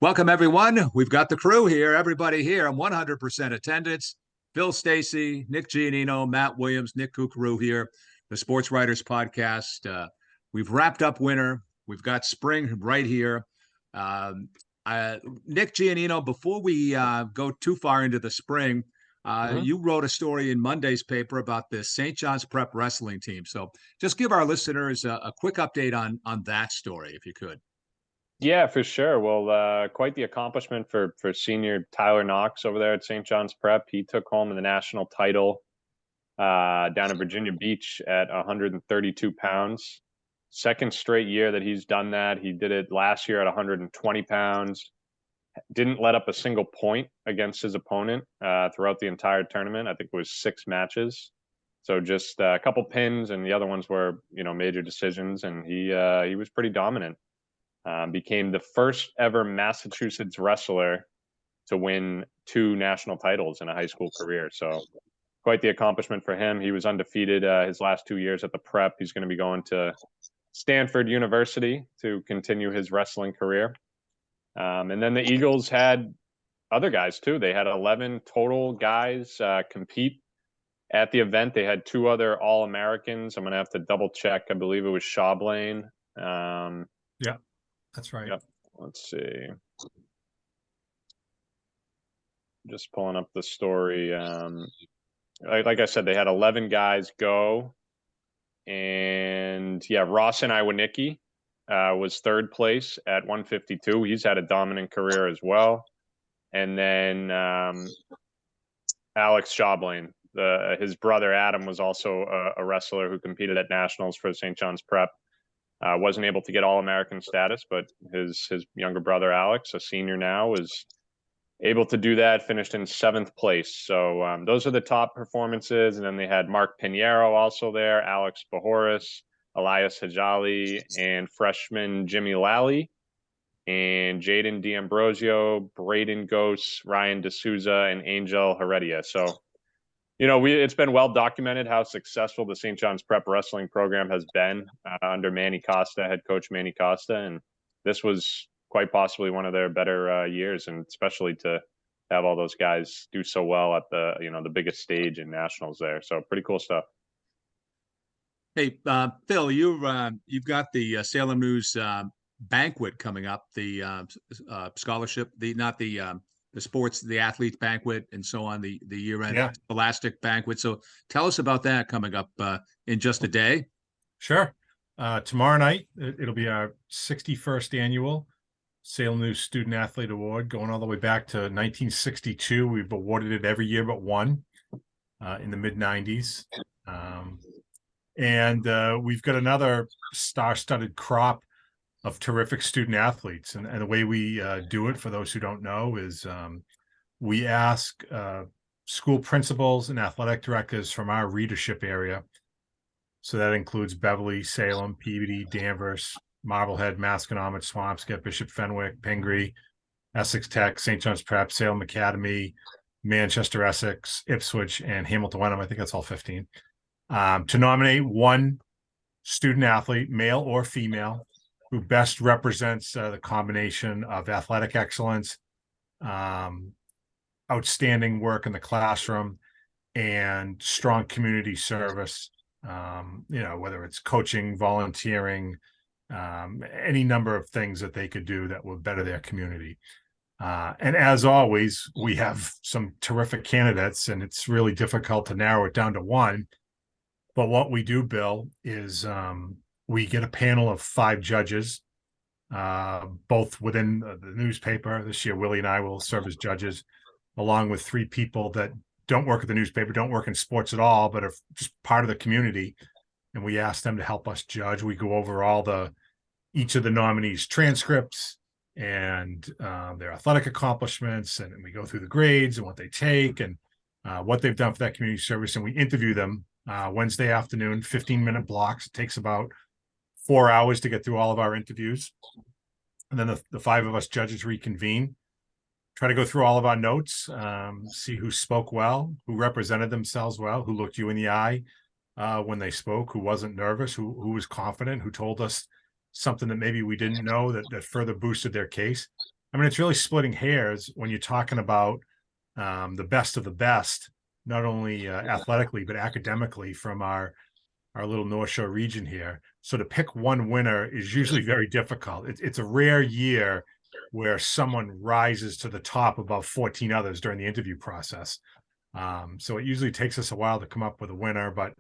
Welcome, everyone. We've got the crew here, everybody here. I'm 100% attendance. Phil Stacy, Nick Giannino, Matt Williams, Nick Kukuru here, the Sports Writers Podcast. We've wrapped up winter. We've got spring right here. Um, Nick Giannino, before we go too far into the spring, you wrote a story in Monday's paper about the St. John's Prep wrestling team. So just give our listeners a quick update on that story, if you could. Yeah, for sure. Well, quite the accomplishment for senior Tyler Knox over there at St. John's Prep. He took home the national title down in Virginia Beach at 132 pounds. Second straight year that he's done that. He did it last year at 120 pounds. Didn't let up a single point against his opponent throughout the entire tournament. I think it was 6 matches. So just a couple pins, and the other ones were, major decisions. And he was pretty dominant. Became the first ever Massachusetts wrestler to win 2 national titles in a high school career. So quite the accomplishment for him. He was undefeated his last 2 years at the Prep. He's going to be going to Stanford University to continue his wrestling career. And then the Eagles had other guys too. They had 11 total guys compete at the event. They had 2 other All-Americans. I'm going to have to double check. I believe it was Shawblain. Yeah. That's right. Yep. Let's see. Just pulling up the story. Like I said, they had 11 guys go. And yeah, Rawson Iwanicki was 3rd place at 152. He's had a dominant career as well. And then Alex Shawblain, his brother Adam, was also a wrestler who competed at nationals for St. John's Prep. Wasn't able to get All-American status, but his younger brother, Alex, a senior now, was able to do that, finished in 7th place. So those are the top performances. And then they had Mark Pinheiro also there, Alex Bahoris, Elias Hajali, and freshman Jimmy Lally, and Jaden D'Ambrosio, Braden Ghost, Ryan D'Souza, and Angel Heredia. So it's been well documented how successful the St. John's Prep wrestling program has been under Manny Costa, head coach Manny Costa, and this was quite possibly one of their better years, and especially to have all those guys do so well at the biggest stage in nationals there. So pretty cool stuff. Hey, Phil, you've got the Salem News banquet coming up, the scholarship, the sports, the athletes banquet, and so on, the year-end Scholastic banquet. So tell us about that coming up in just a day. Sure. Tomorrow night, it'll be our 61st annual Salem News Student Athlete Award, going all the way back to 1962. We've awarded it every year but one in the mid-90s. And we've got another star-studded crop of terrific student athletes. And the way we do it, for those who don't know, is we ask school principals and athletic directors from our readership area. So that includes Beverly, Salem, Peabody, Danvers, Marblehead, Masconomet, Swampscott, Bishop Fenwick, Pingree, Essex Tech, St. John's Prep, Salem Academy, Manchester, Essex, Ipswich, and Hamilton Wenham. I think that's all 15. To nominate one student athlete, male or female, who best represents the combination of athletic excellence, outstanding work in the classroom, and strong community service, whether it's coaching, volunteering, any number of things that they could do that would better their community. And as always, we have some terrific candidates, and it's really difficult to narrow it down to one. But what we do, Bill, is we get a panel of 5 judges, both within the newspaper. This year, Willie and I will serve as judges, along with 3 people that don't work at the newspaper, don't work in sports at all, but are just part of the community. And we ask them to help us judge. We go over each of the nominees' transcripts and their athletic accomplishments, and we go through the grades and what they take and what they've done for that community service. And we interview them Wednesday afternoon, 15-minute blocks. It takes about 4 hours to get through all of our interviews. And then the 5 of us judges reconvene, try to go through all of our notes, see who spoke well, who represented themselves well, who looked you in the eye when they spoke, who wasn't nervous, who was confident, who told us something that maybe we didn't know that further boosted their case. I mean, it's really splitting hairs when you're talking about the best of the best, not only athletically but academically from our little North Shore region here. So to pick one winner is usually very difficult. It's a rare year where someone rises to the top above 14 others during the interview process. So it usually takes us a while to come up with a winner, but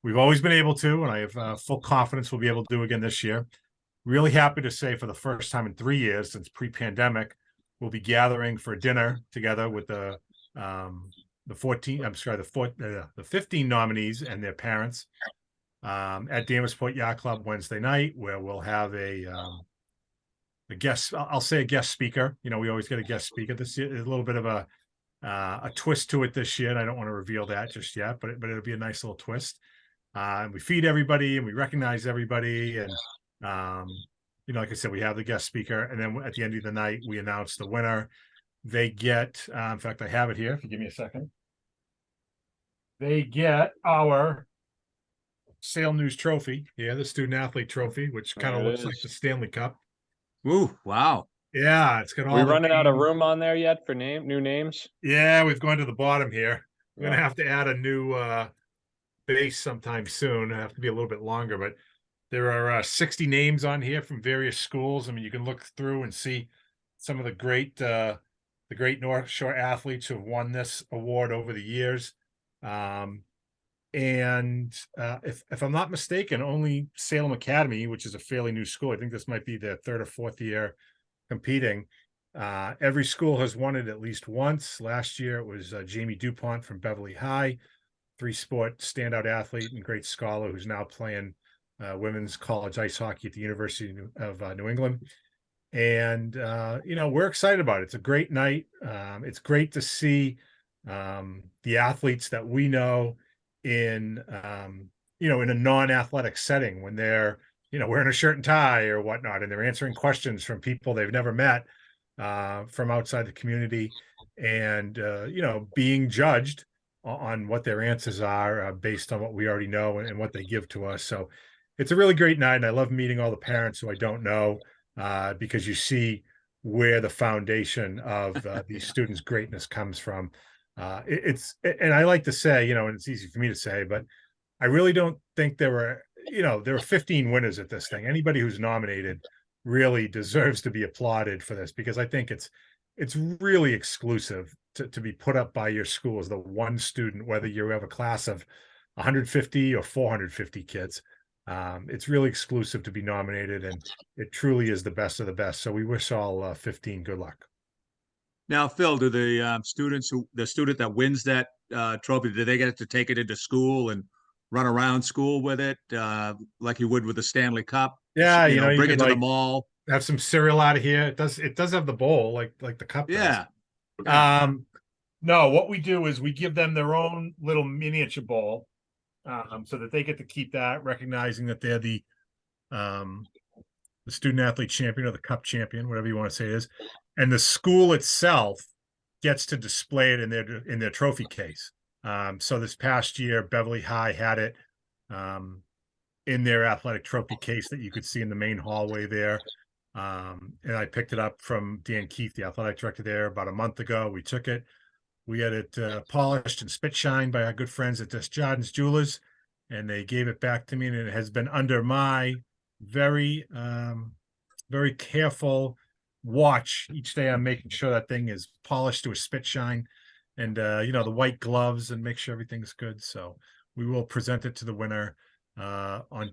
we've always been able to, and I have full confidence we'll be able to do again this year. Really happy to say for the first time in 3 years since pre-pandemic, we'll be gathering for dinner together with the 15 nominees and their parents at Davis Point Yacht Club Wednesday night, where we'll have a guest. I'll say a guest speaker. You know, we always get a guest speaker. This year, there's a little bit of a twist to it this year, and I don't want to reveal that just yet, but it'll be a nice little twist. We feed everybody and we recognize everybody, and you know, like I said, we have the guest speaker, and then at the end of the night, we announce the winner. They get, in fact, I have it here. If you give me a second, they get our Salem News Trophy. Yeah, the Student Athlete Trophy, which kind of looks like the Stanley Cup. Ooh, wow. Yeah, it's got all. We running out of room on there yet for new names? Yeah, we've gone to the bottom here. We're Yeah. gonna have to add a new base sometime soon. It'll have to be a little bit longer, but there are 60 names on here from various schools. I mean, you can look through and see some of the great North Shore athletes who have won this award over the years. If I'm not mistaken, only Salem Academy, which is a fairly new school, I think this might be their third or fourth year competing. Every school has won it at least once. Last year it was Jamie DuPont from Beverly High, 3-sport standout athlete and great scholar who's now playing women's college ice hockey at the University of New England. And you know, we're excited about it. It's a great night. It's great to see the athletes that we know in you know, in a non-athletic setting when they're, you know, wearing a shirt and tie or whatnot, and they're answering questions from people they've never met from outside the community, and you know, being judged on what their answers are based on what we already know and what they give to us. So it's a really great night, and I love meeting all the parents who I don't know because you see where the foundation of these students' greatness comes from. And I like to say, you know, and it's easy for me to say, but I really don't think there were 15 winners at this thing. Anybody who's nominated really deserves to be applauded for this, because I think it's really exclusive to be put up by your school as the one student, whether you have a class of 150 or 450 kids. It's really exclusive to be nominated, and it truly is the best of the best. So we wish all 15 good luck. Now, Phil, do the the student that wins that trophy, do they get to take it into school and run around school with it like you would with the Stanley Cup? Yeah, you know, you bring could, it to the like, mall. have some cereal out of here. It does have the bowl like the cup does. Yeah. No, what we do is we give them their own little miniature bowl, so that they get to keep that, recognizing that they're the student athlete champion or the cup champion, whatever you want to say it is. And the school itself gets to display it in their trophy case. So this past year, Beverly High had it in their athletic trophy case that you could see in the main hallway there. And I picked it up from Dan Keith, the athletic director there, about a month ago. We took it. We had it polished and spit shined by our good friends at Desjardins Jewelers, and they gave it back to me, and it has been under my very, very careful watch each day. I'm making sure that thing is polished to a spit shine, and you know, the white gloves, and make sure everything's good. So we will present it to the winner on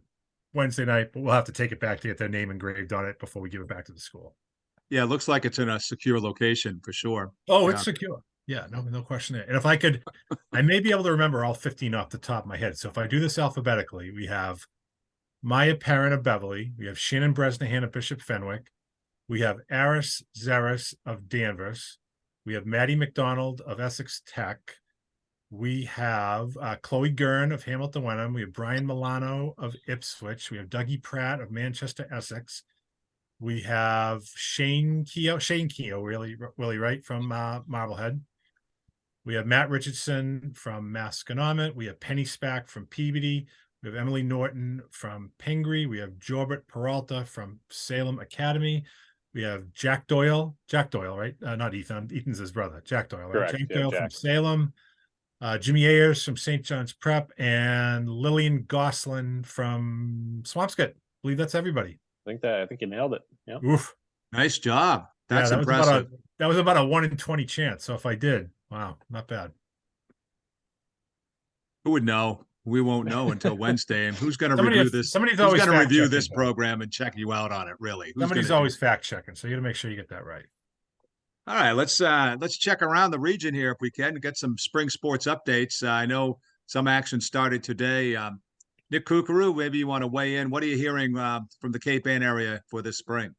Wednesday night, but we'll have to take it back to get their name engraved on it before we give it back to the school. Yeah, it looks like it's in a secure location for sure. Oh, Yeah. it's secure. Yeah, no question there. And if I could, I may be able to remember all 15 off the top of my head. So if I do this alphabetically, we have Maya Perrin of Beverly, we have Shannon Bresnahan of Bishop Fenwick, we have Aris Zeris of Danvers, we have Maddie McDonald of Essex Tech, we have Chloe Gurn of Hamilton Wenham, we have Brian Milano of Ipswich, we have Dougie Pratt of Manchester, Essex, we have Shane Keogh, really right, from Marblehead. We have Matt Richardson from Masconomet. We have Penny Spack from Peabody. We have Emily Norton from Pingree. We have Jorbert Peralta from Salem Academy. We have Jack Doyle, right? Not Ethan. Ethan's his brother. Jack Doyle, right? Correct. Jack Yeah, Doyle from Jack. Salem. Jimmy Ayers from St. John's Prep, and Lillian Goslin from Swampscott. I believe that's everybody. I think you nailed it. Yeah. Oof. Nice job. That's that impressive. Was about a 1 in 20 chance. So if I did, wow, not bad. Who would know? We won't know until Wednesday. And who's going to Somebody- review this? somebody's Who's always going to review fact-checking. this program and check you out on it? Really? Who's Somebody's gonna do always fact checking, so you got to make sure you get that right. All right, let's check around the region here if we can get some spring sports updates. I know some action started today. Nick Kukuru, maybe you want to weigh in. What are you hearing from the Cape Ann area for this spring?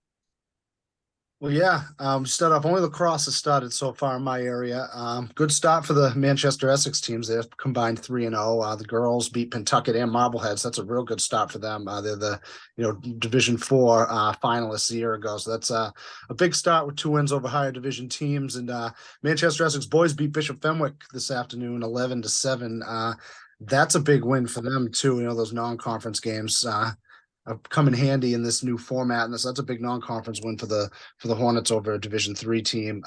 Well, yeah, start off. Only lacrosse has started so far in my area. Good start for the Manchester Essex teams. They're combined 3-0. The girls beat Pentucket and Marbleheads. That's a real good start for them. They're the Division 4 finalists a year ago. So that's a big start with 2 wins over higher division teams. And Manchester Essex boys beat Bishop Fenwick this afternoon, 11-7. That's a big win for them too. Those non-conference games. Come in handy in this new format, and that's a big non-conference win for the Hornets over a Division 3 team.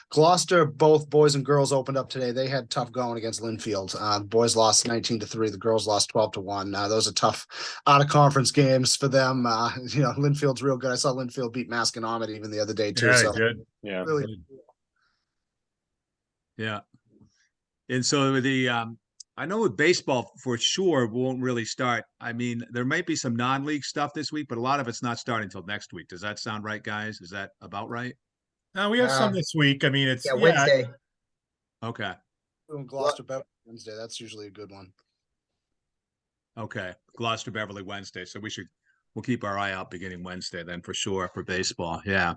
Gloucester, both boys and girls opened up today. They had tough going against Linfield. The boys lost 19-3. The girls lost 12-1. Those are tough out of conference games for them. Linfield's real good. I saw Linfield beat Masconomet even the other day too. Yeah, so good. Yeah. Really, Yeah, and so I know with baseball for sure won't really start. I mean, there might be some non-league stuff this week, but a lot of it's not starting until next week. Does that sound right, guys? Is that about right? We have some this week. I mean, it's Wednesday. Okay. doing Gloucester Beverly Wednesday. That's usually a good one. Okay. Gloucester Beverly Wednesday. So we'll keep our eye out beginning Wednesday then for sure for baseball. Yeah.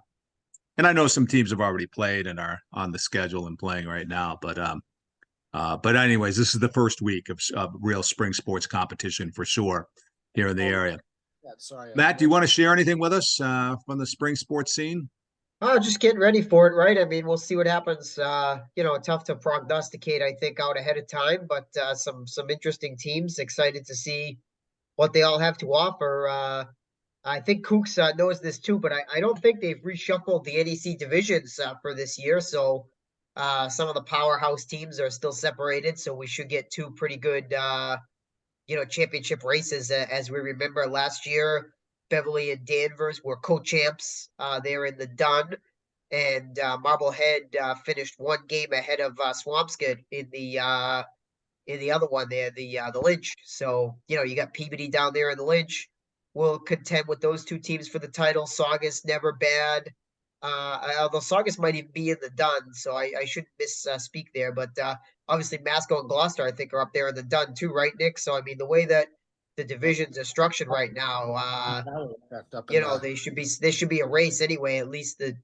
And I know some teams have already played and are on the schedule and playing right now, but anyways, this is the first week of real spring sports competition for sure here in the area. Yeah, sorry, Matt, do you want to share anything with us from the spring sports scene? Oh, just getting ready for it, right? I mean, we'll see what happens. Tough to prognosticate, I think, out ahead of time, but some interesting teams. Excited to see what they all have to offer. I think Kooks knows this too, but I don't think they've reshuffled the NEC divisions for this year. So some of the powerhouse teams are still separated. So we should get 2 pretty good, championship races. As we remember last year, Beverly and Danvers were co-champs. They're in the Dun, and Marblehead finished 1 game ahead of Swampscott in the other one there, the Lynch. So you got Peabody down there in the Lynch. We'll contend with those 2 teams for the title. Saugus never bad. Although Saugus might even be in the Dun, so I shouldn't misspeak there. But obviously Masco and Gloucester, I think, are up there in the Dun too, right, Nick? So I mean, the way that the divisions are structured right now, they should be a race anyway. At least a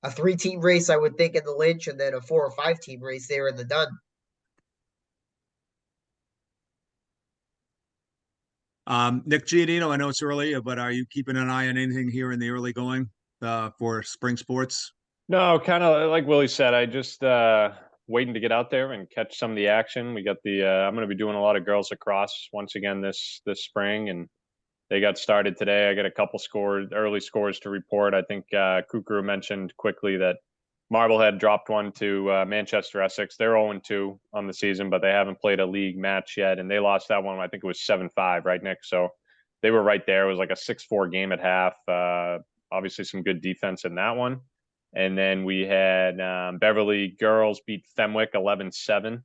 3-team race, I would think, in the Lynch, and then a 4 or 5-team race there in the Dun. Nick Giannino, I know it's early, but are you keeping an eye on anything here in the early going for spring sports? No, kind of like Willie said, I just waiting to get out there and catch some of the action. We got I'm going to be doing a lot of girls lacrosse once again this spring, and they got started today. I got a couple early scores to report. I think Kukuru mentioned quickly that Marblehead dropped one to Manchester Essex. They're 0-2 on the season, but they haven't played a league match yet, and they lost that one. I think it was 7-5, right, Nick? So they were right there. It was like a 6-4 game at half. Obviously, some good defense in that one. And then we had Beverly girls beat Fenwick 11-7.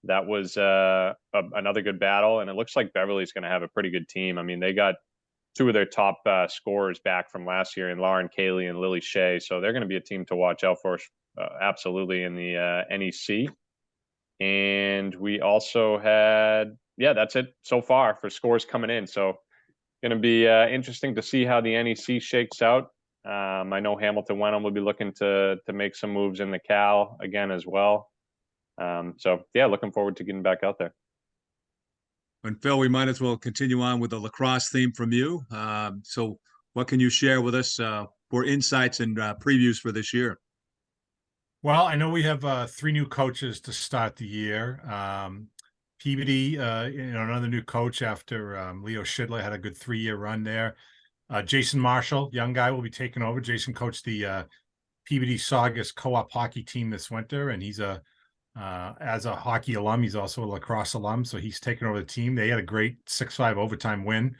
That was another good battle, and it looks like Beverly's going to have a pretty good team. I mean, they got 2 of their top scorers back from last year in Lauren Cayley and Lily Shea. So they're going to be a team to watch out for absolutely in the NEC. And we also had, that's it so far for scores coming in. So going to be interesting to see how the NEC shakes out. I know Hamilton Wenham will be looking to make some moves in the Cal again as well. Looking forward to getting back out there. And Phil, we might as well continue on with the lacrosse theme from you. So what can you share with us for insights and previews for this year? Well, I know we have 3 new coaches to start the year. Peabody, another new coach after Leo Schidler had a good 3-year run there. Jason Marshall, young guy, will be taking over. Jason coached the PBD Saugus co-op hockey team this winter, and he's as a hockey alum, he's also a lacrosse alum, so he's taken over the team. They had a great 6-5 overtime win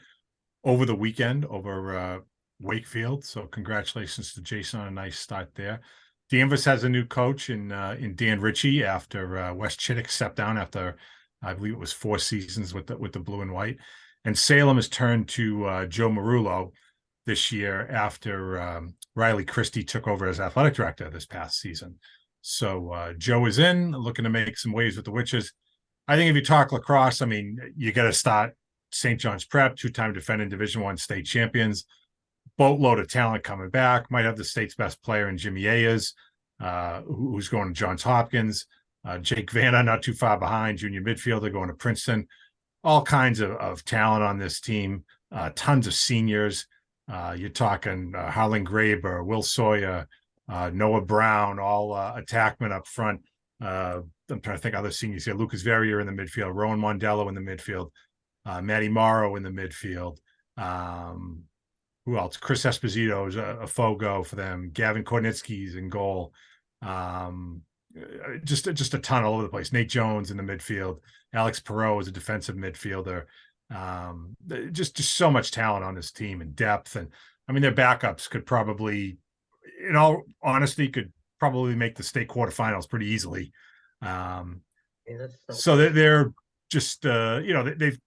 over the weekend over Wakefield. So congratulations to Jason on a nice start there. Danvers has a new coach in Dan Ritchie after Wes Chittick stepped down after I believe it was 4 seasons with the blue and white. And Salem has turned to Joe Marullo this year after Riley Christie took over as athletic director this past season. So Joe is in, looking to make some waves with the Witches. I think if you talk lacrosse, I mean, you got to start St. John's Prep, 2-time defending Division I state champions. Boatload of talent coming back. Might have the state's best player in Jimmy Ayers, who's going to Johns Hopkins. Jake Vanna, not too far behind, junior midfielder, going to Princeton. All kinds of talent on this team. Tons of seniors. You're talking Harlan Graber, Will Sawyer, Noah Brown, all attackmen up front. I'm trying to think other seniors here. Lucas Verrier in the midfield, Rowan Mondello in the midfield, Matty Morrow in the midfield. Who else? Chris Esposito is a Fogo for them. Gavin Kornitsky's in goal. Just a ton all over the place. Nate Jones in the midfield. Alex Perot is a defensive midfielder. Just so much talent on this team and depth. And I mean, their backups could probably, in all honesty, could probably make the state quarterfinals pretty easily. So they're just, they've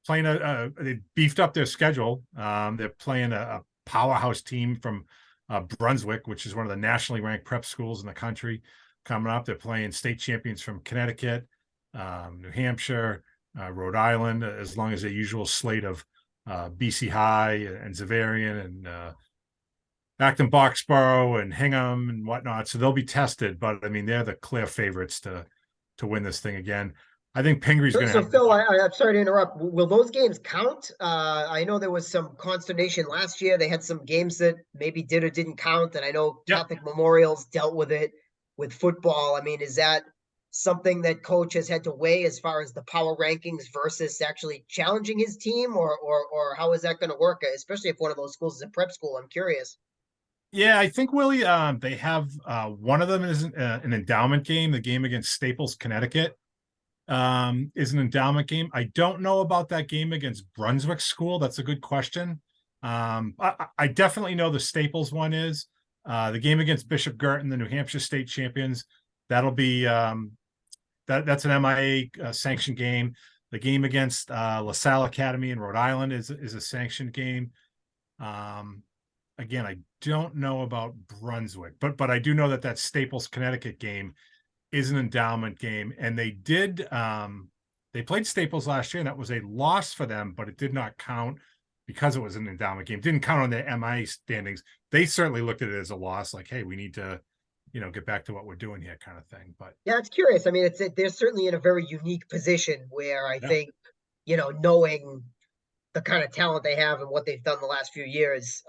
playing they beefed up their schedule. They're playing a powerhouse team from Brunswick, which is one of the nationally ranked prep schools in the country coming up. They're playing state champions from Connecticut, New Hampshire, Rhode Island, as long as the usual slate of BC High and Xaverian and Acton Boxborough and Hingham and whatnot. So they'll be tested, but I mean, they're the clear favorites to win this thing again. I think Pingree's going to have. Phil, I'm sorry to interrupt. Will those games count? I know there was some consternation last year. They had some games that maybe did or didn't count, and I know Catholic Memorials dealt with it with football. I mean, is that something that coach has had to weigh as far as the power rankings versus actually challenging his team, or how is that going to work? Especially if one of those schools is a prep school. I'm curious. Yeah, I think, Willie, they have one of them is an endowment game. The game against Staples, Connecticut, is an endowment game. I don't know about that game against Brunswick School. That's a good question. I definitely know the Staples one is. The game against Bishop Girton, the New Hampshire state champions, that'll be that's an MIA sanctioned game. The game against LaSalle Academy in Rhode Island is a sanctioned game. Again, I don't know about Brunswick, but I do know that Staples, Connecticut game is an endowment game. And they played Staples last year, and that was a loss for them, but it did not count because it was an endowment game. It didn't count on their MIA standings. They certainly looked at it as a loss, like, hey, we need to, get back to what we're doing here kind of thing. But yeah, it's curious. I mean, they're certainly in a very unique position where I think, knowing the kind of talent they have and what they've done the last few years,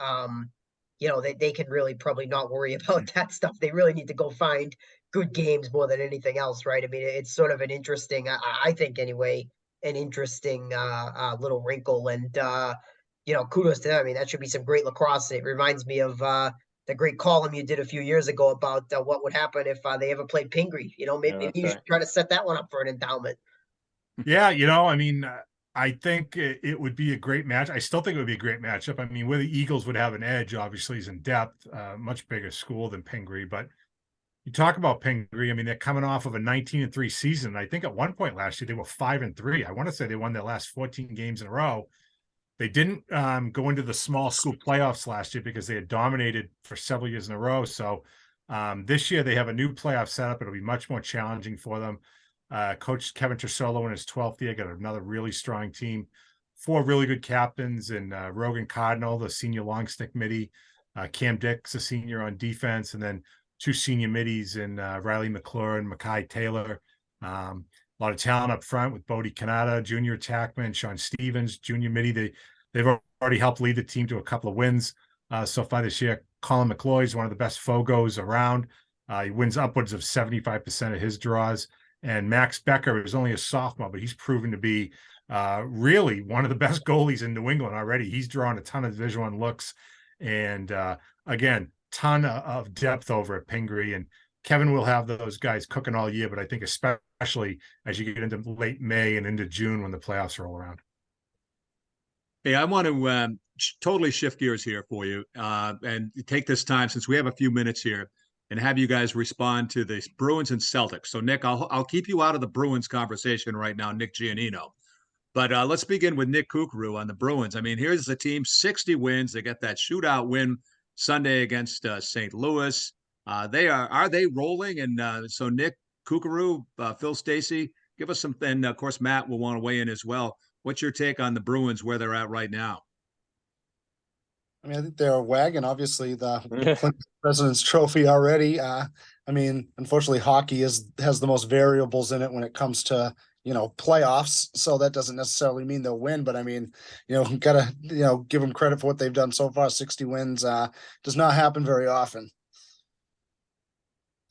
they can really probably not worry about that stuff. They really need to go find good games more than anything else, right? I mean, it's sort of an interesting, I think anyway, an interesting little wrinkle. And, kudos to them. I mean, that should be some great lacrosse. It reminds me of the great column you did a few years ago about what would happen if they ever played Pingree. Maybe you should try to set that one up for an endowment. Yeah, I mean, I think it would be a great match. I still think it would be a great matchup. I mean, where the Eagles would have an edge, obviously, is in depth, much bigger school than Pingree. But you talk about Pingree, I mean, they're coming off of a 19-3 season. I think at one point last year, they were 5-3. I want to say they won their last 14 games in a row. They didn't go into the small school playoffs last year because they had dominated for several years in a row. So this year they have a new playoff setup. It'll be much more challenging for them. Coach Kevin Trisolo in his 12th year got another really strong team, 4 really good captains, and Rogan Cardinal, the senior long stick middie, Cam Dix, a senior on defense, and then 2 senior middies in Riley McClure and Mackay Taylor. A lot of talent up front with Bodie Kanata, junior attackman, Sean Stevens, junior middie. They've already helped lead the team to a couple of wins so far this year. Colin McCloy is one of the best Fogos around. He wins upwards of 75% of his draws. And Max Becker is only a sophomore, but he's proven to be really one of the best goalies in New England already. He's drawn a ton of Division I looks, and again, ton of depth over at Pingree. And Kevin will have those guys cooking all year, but I think especially as you get into late May and into June when the playoffs roll around. Hey, I want to totally shift gears here for you and take this time, since we have a few minutes here, and have you guys respond to the Bruins and Celtics. So, Nick, I'll keep you out of the Bruins conversation right now, Nick Giannino. But let's begin with Nick Kukru on the Bruins. I mean, here's the team, 60 wins. They got that shootout win Sunday against St. Louis. Are they rolling? And so Nick Kukru, Phil Stacey, give us some, and of course, Matt will want to weigh in as well. What's your take on the Bruins, where they're at right now? I mean, I think they're wagging, obviously, the President's Trophy already. I mean, unfortunately, hockey has the most variables in it when it comes to, playoffs. So that doesn't necessarily mean they'll win, but I mean, gotta, give them credit for what they've done so far. 60 wins does not happen very often.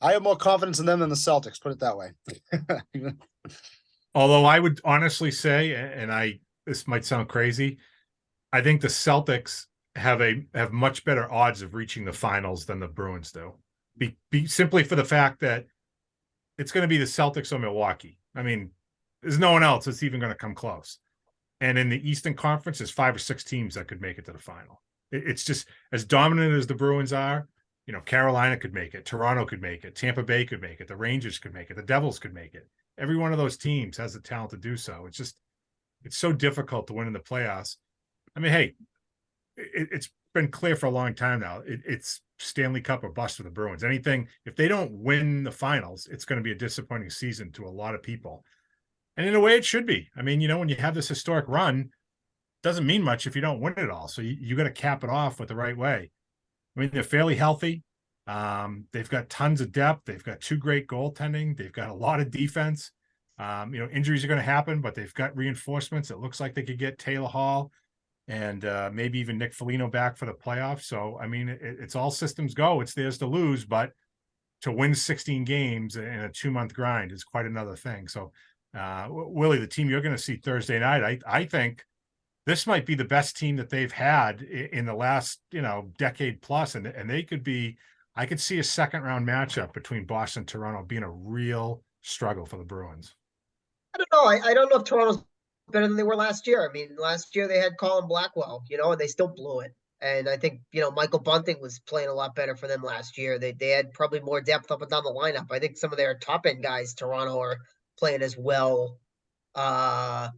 I have more confidence in them than the Celtics, put it that way. Although I would honestly say, and this might sound crazy, I think the Celtics have much better odds of reaching the finals than the Bruins do. Simply for the fact that it's going to be the Celtics or Milwaukee. I mean, there's no one else that's even going to come close. And in the Eastern Conference, there's 5 or 6 teams that could make it to the final. It's just as dominant as the Bruins are. Carolina could make it. Toronto could make it. Tampa Bay could make it. The Rangers could make it. The Devils could make it. Every one of those teams has the talent to do so. It's so difficult to win in the playoffs. I mean, hey, it's been clear for a long time now. It's Stanley Cup or bust for the Bruins. If they don't win the finals, it's going to be a disappointing season to a lot of people. And in a way, it should be. I mean, when you have this historic run, it doesn't mean much if you don't win it all. So you got to cap it off with the right way. I mean, they're fairly healthy. They've got tons of depth. They've got 2 great goaltending. They've got a lot of defense. Injuries are going to happen, but they've got reinforcements. It looks like they could get Taylor Hall and maybe even Nick Foligno back for the playoffs. So, I mean, it's all systems go. It's theirs to lose, but to win 16 games in a 2-month grind is quite another thing. So, Willie, the team you're going to see Thursday night, I think this might be the best team that they've had in the last, decade plus. And they could be, I could see a second round matchup between Boston and Toronto being a real struggle for the Bruins. I don't know. I don't know if Toronto's better than they were last year. I mean, last year they had Colin Blackwell, and they still blew it. And I think, Michael Bunting was playing a lot better for them last year. They had probably more depth up and down the lineup. I think some of their top end guys, Toronto, are playing as well as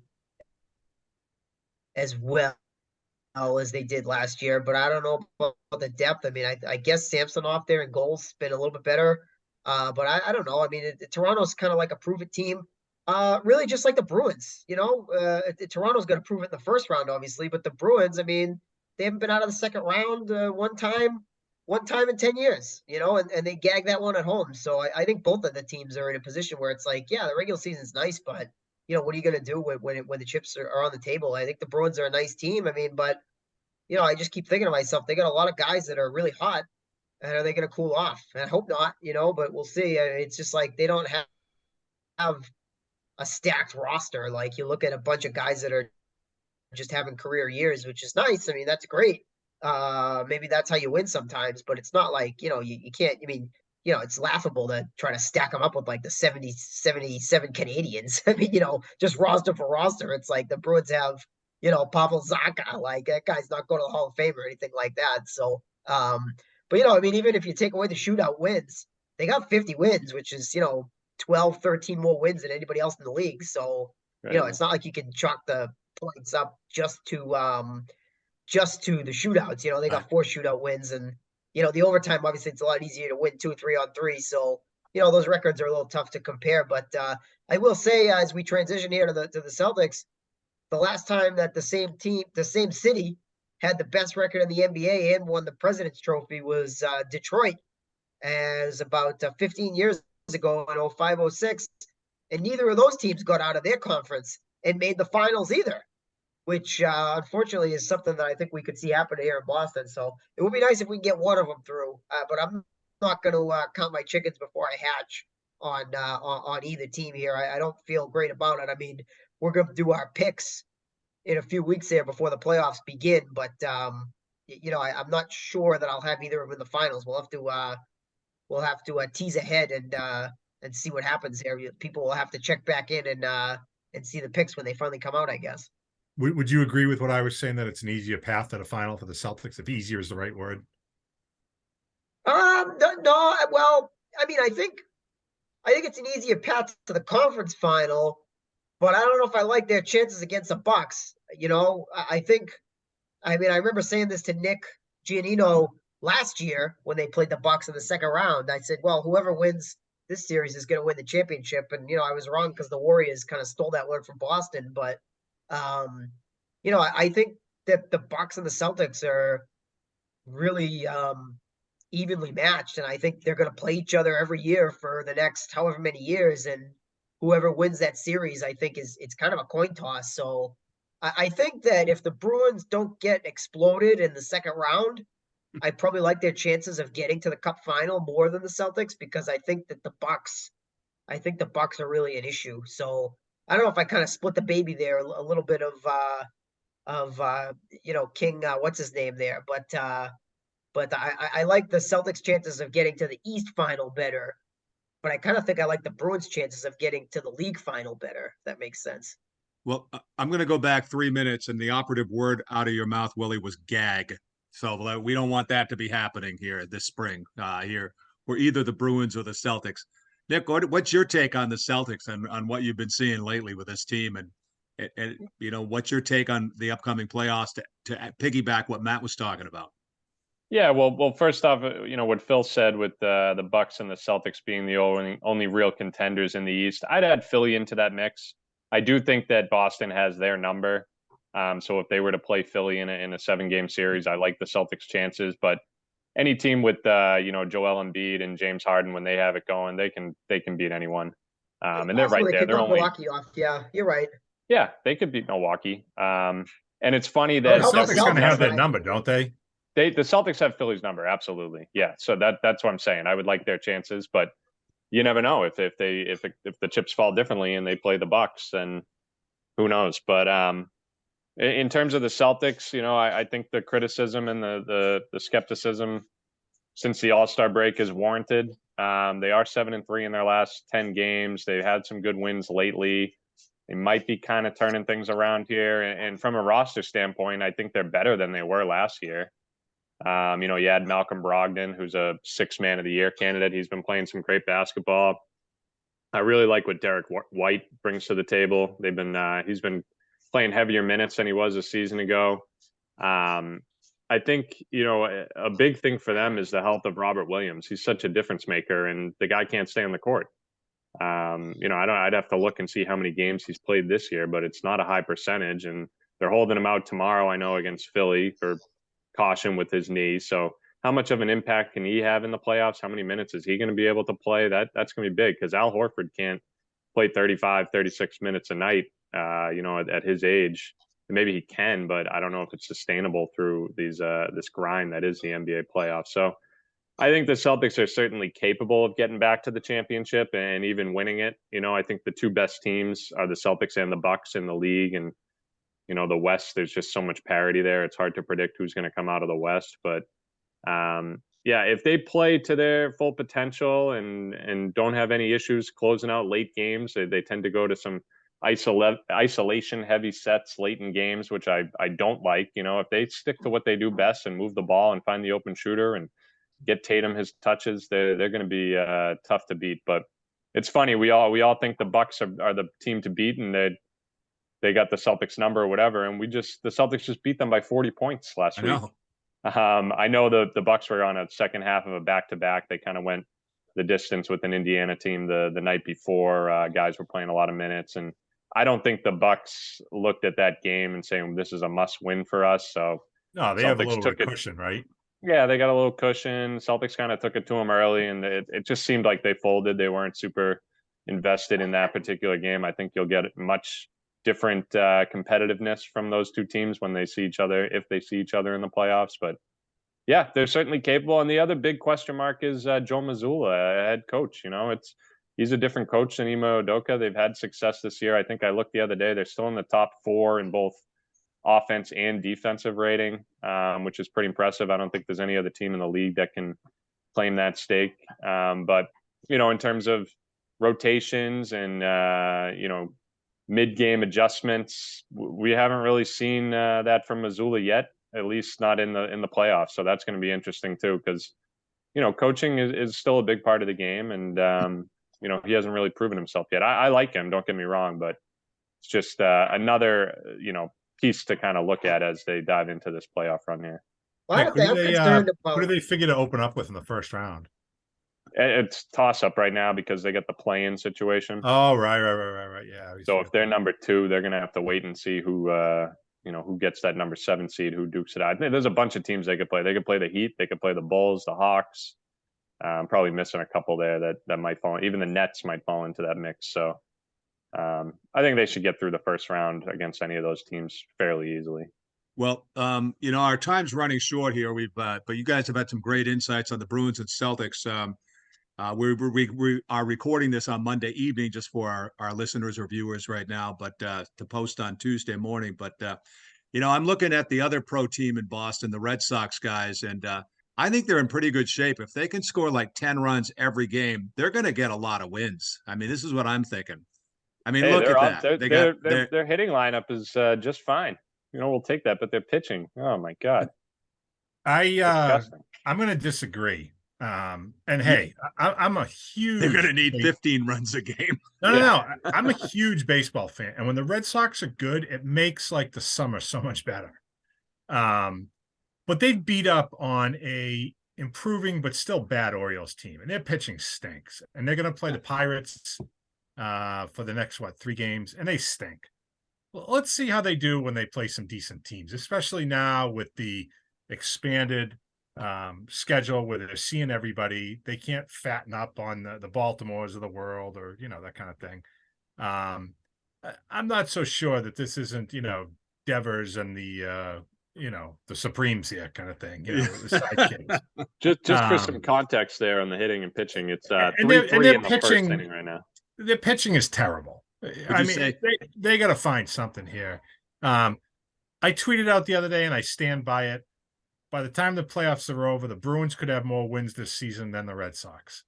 they did last year, but I don't know about the depth. I mean, I guess Samsonov there in goals been a little bit better, but I don't know. I mean, Toronto's kind of like a prove-it team, really just like the Bruins. Toronto's going to prove it in the first round, obviously, but the Bruins, I mean, they haven't been out of the second round one time in 10 years, and they gagged that one at home. So I think both of the teams are in a position where it's like, yeah, the regular season's nice, but what are you going to do when the chips are on the table? I think the Bruins are a nice team. I mean, but I just keep thinking to myself, they got a lot of guys that are really hot, and are they going to cool off? And I hope not, but we'll see. It's just like they don't have a stacked roster. Like you look at a bunch of guys that are just having career years, which is nice. I mean, that's great. Maybe that's how you win sometimes, but it's not like, you can't, I mean, it's laughable to try to stack them up with like the 77 Canadians. I mean, just roster for roster. It's like the Bruins have, Pavel Zacha, like that guy's not going to the Hall of Fame or anything like that. So, but I mean, even if you take away the shootout wins, they got 50 wins, which is, 12, 13 more wins than anybody else in the league. So, Right. It's not like you can chalk the points up just to the shootouts. They got 4 shootout wins, and the overtime, obviously it's a lot easier to win 2 or 3 on 3. So, those records are a little tough to compare. But I will say, as we transition here to the Celtics, the last time that the same city had the best record in the NBA and won the President's Trophy was Detroit, as about 15 years ago in 05-06. And neither of those teams got out of their conference and made the finals either, which unfortunately is something that I think we could see happen here in Boston. So it would be nice if we can get one of them through, but I'm not going to count my chickens before I hatch on either team here. I don't feel great about it. I mean, we're going to do our picks in a few weeks there before the playoffs begin. But I'm not sure that I'll have either of them in the finals. We'll have to tease ahead and see what happens there. People will have to check back in and see the picks when they finally come out, I guess. Would you agree with what I was saying, that it's an easier path to the final for the Celtics, if easier is the right word? No. Well, I mean, I think it's an easier path to the conference final, but I don't know if I like their chances against the Bucks. I remember saying this to Nick Giannino last year when they played the Bucks in the second round. I said, well, whoever wins this series is going to win the championship. And, I was wrong because the Warriors kind of stole that word from Boston. But, I think that the Bucks and the Celtics are really evenly matched. And I think they're going to play each other every year for the next however many years. And whoever wins that series, I think it's kind of a coin toss. So I think that if the Bruins don't get exploded in the second round, I probably like their chances of getting to the Cup final more than the Celtics, because I think the Bucks are really an issue. So I don't know if I kind of split the baby there a little bit of King, what's his name there, but I like the Celtics' chances of getting to the East final better, but I kind of think I like the Bruins' chances of getting to the league final better. If that makes sense. Well, I'm going to go back 3 minutes, and the operative word out of your mouth, Willie, was gag. So we don't want that to be happening here this spring. Here, we're either the Bruins or the Celtics. Nick, what's your take on the Celtics and on what you've been seeing lately with this team, and what's your take on the upcoming playoffs to piggyback what Matt was talking about? Yeah, well, first off, what Phil said with the Bucks and the Celtics being the only real contenders in the East, I'd add Philly into that mix. I do think that Boston has their number. So if they were to play Philly in a 7-game series, I like the Celtics' chances. But any team with Joel Embiid and James Harden, when they have it going, they can beat anyone. And they're right there. They're only Milwaukee off. Yeah, you're right. Yeah, they could beat Milwaukee. And it's funny that the Celtics going to have that number, don't they? The Celtics have Philly's number, absolutely. Yeah, so that's what I'm saying. I would like their chances, but you never know if the chips fall differently and they play the Bucks, then who knows? But in terms of the Celtics, I think the criticism and the skepticism since the All-Star break is warranted. They are 7-3 in their last 10 games. They've had some good wins lately. They might be kind of turning things around here. And from a roster standpoint, I think they're better than they were last year. You had Malcolm Brogdon, who's a 6th Man of the Year candidate. He's been playing some great basketball. I really like what Derek White brings to the table. He's been playing heavier minutes than he was a season ago. I think, a big thing for them is the health of Robert Williams. He's such a difference maker, and the guy can't stay on the court. I'd have to look and see how many games he's played this year, but it's not a high percentage, and they're holding him out tomorrow, I know, against Philly for caution with his knee. So how much of an impact can he have in the playoffs? How many minutes is he going to be able to play? That's going to be big, because Al Horford can't play 35, 36 minutes a night, at his age. Maybe he can, but I don't know if it's sustainable through this grind that is the NBA playoffs. So I think the Celtics are certainly capable of getting back to the championship and even winning it. I think the two best teams are the Celtics and the Bucks in the league. And, the West, there's just so much parity there. It's hard to predict who's going to come out of the West. But if they play to their full potential and don't have any issues closing out late games, they tend to go to some isolation heavy sets late in games, which I don't like. If they stick to what they do best and move the ball and find the open shooter and get Tatum his touches, they're going to be tough to beat. But it's funny, we all think the Bucks are the team to beat, and they got the Celtics number or whatever, and the Celtics just beat them by 40 points last week. I know the Bucks were on a second half of a back-to-back. They kind of went the distance with an Indiana team the night before. Guys were playing a lot of minutes, and I don't think the Bucks looked at that game and saying this is a must-win for us. So no, they have a little cushion, right? Yeah, they got a little cushion. Celtics kind of took it to them early, and it just seemed like they folded. They weren't super invested in that particular game. I think you'll get much different competitiveness from those two teams when they see each other, if they see each other in the playoffs. But yeah, they're certainly capable. And the other big question mark is Joe Mazzulla, head coach. he's a different coach than Imo Udoka. They've had success this year. I think I looked the other day. They're still in the top 4 in both offense and defensive rating, which is pretty impressive. I don't think there's any other team in the league that can claim that stake. But, in terms of rotations and, mid-game adjustments, we haven't really seen that from Missoula yet, at least not in the playoffs. So that's going to be interesting too, because, coaching is still a big part of the game. And, he hasn't really proven himself yet. I like him, don't get me wrong, but it's just another, piece to kind of look at as they dive into this playoff run here. Well, Nick, I'm concerned who about. do they figure to open up with in the first round? It's toss up right now because they get the play-in situation. Oh, right. Yeah. So if they're number 2, they're going to have to wait and see who gets that number 7 seed, who dukes it out. There's a bunch of teams they could play. They could play the Heat. They could play the Bulls, the Hawks. I'm probably missing a couple there that might fall. Even the Nets might fall into that mix. So I think they should get through the first round against any of those teams fairly easily. Well, our time's running short here. But you guys have had some great insights on the Bruins and Celtics. We are recording this on Monday evening just for our listeners or viewers right now, but to post on Tuesday morning. But I'm looking at the other pro team in Boston, the Red Sox guys, and I think they're in pretty good shape. If they can score like 10 runs every game, they're going to get a lot of wins. I mean, this is what I'm thinking. I mean, look at that. Their hitting lineup is just fine. We'll take that, but their pitching, oh my God. I'm going to disagree. And hey, I'm a huge. They're going to need 15 runs a game. No. I'm a huge baseball fan, and when the Red Sox are good, it makes like the summer so much better. But they've beat up on a improving but still bad Orioles team, and their pitching stinks. And they're going to play the Pirates for the next 3 games, and they stink. Well, let's see how they do when they play some decent teams, especially now with the expanded schedule where they're seeing everybody. They can't fatten up on the Baltimores of the world or that kind of thing. I'm not so sure that this isn't Devers and the Supremes here kind of thing, the sidekicks. Just for some context there on the hitting and pitching, it's 3-3 in the first inning right now. Their pitching is terrible. I mean, they got to find something here. I tweeted out the other day, and I stand by it. By the time the playoffs are over, the Bruins could have more wins this season than the Red Sox.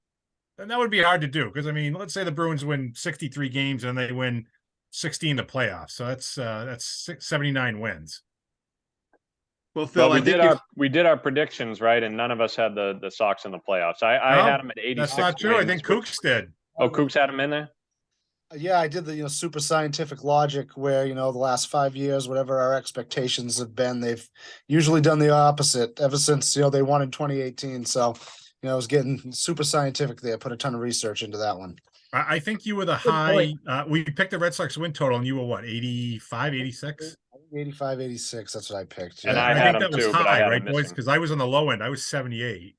And that would be hard to do because, I mean, let's say the Bruins win 63 games and they win 60 in the playoffs. So that's 79 wins. Well, Phil, we did our predictions, right? And none of us had the Sox in the playoffs. I had them at 86. That's not true. Wins, I think Kooks did. Oh, Kooks had them in there? Yeah, I did the super scientific logic where the last 5 years, whatever our expectations have been, they've usually done the opposite ever since they won in 2018. So I was getting super scientific there. Put a ton of research into that one. I think you were the high. We picked the Red Sox win total, and you were what, 85, 86? 85, 86. That's what I picked. Yeah. And I think had that them was too, high, right, boys? Because I was on the low end. I was 78.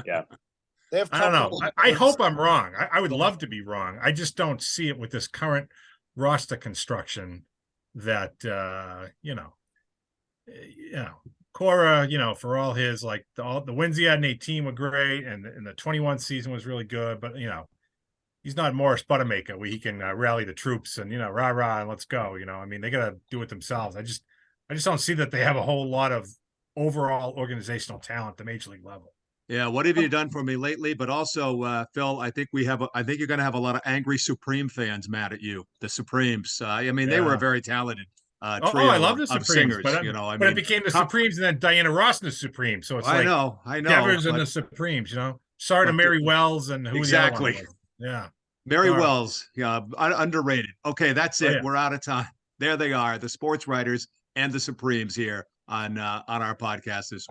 Yeah. I don't know. I hope I'm wrong. I would love to be wrong. I just don't see it with this current roster construction that, Cora, for all his, the wins he had in 18 were great. And the 21 season was really good. But, he's not Morris Buttermaker where he can rally the troops and, rah, and let's go. I mean, they got to do it themselves. I just don't see that they have a whole lot of overall organizational talent at the major league level. Yeah, what have you done for me lately? But also, Phil, I think you're going to have a lot of angry Supreme fans mad at you. The Supremes. They were a very talented trio I love the of Supremes, singers. but it became the Supremes and then Diana Ross and the Supremes. So it's I know. Devers and the Supremes. Sorry to Mary Wells and who exactly. The other one was. Yeah, Mary Wells. Yeah, underrated. Okay, that's it. Oh, yeah. We're out of time. There they are, the sports writers and the Supremes here on our podcast this week.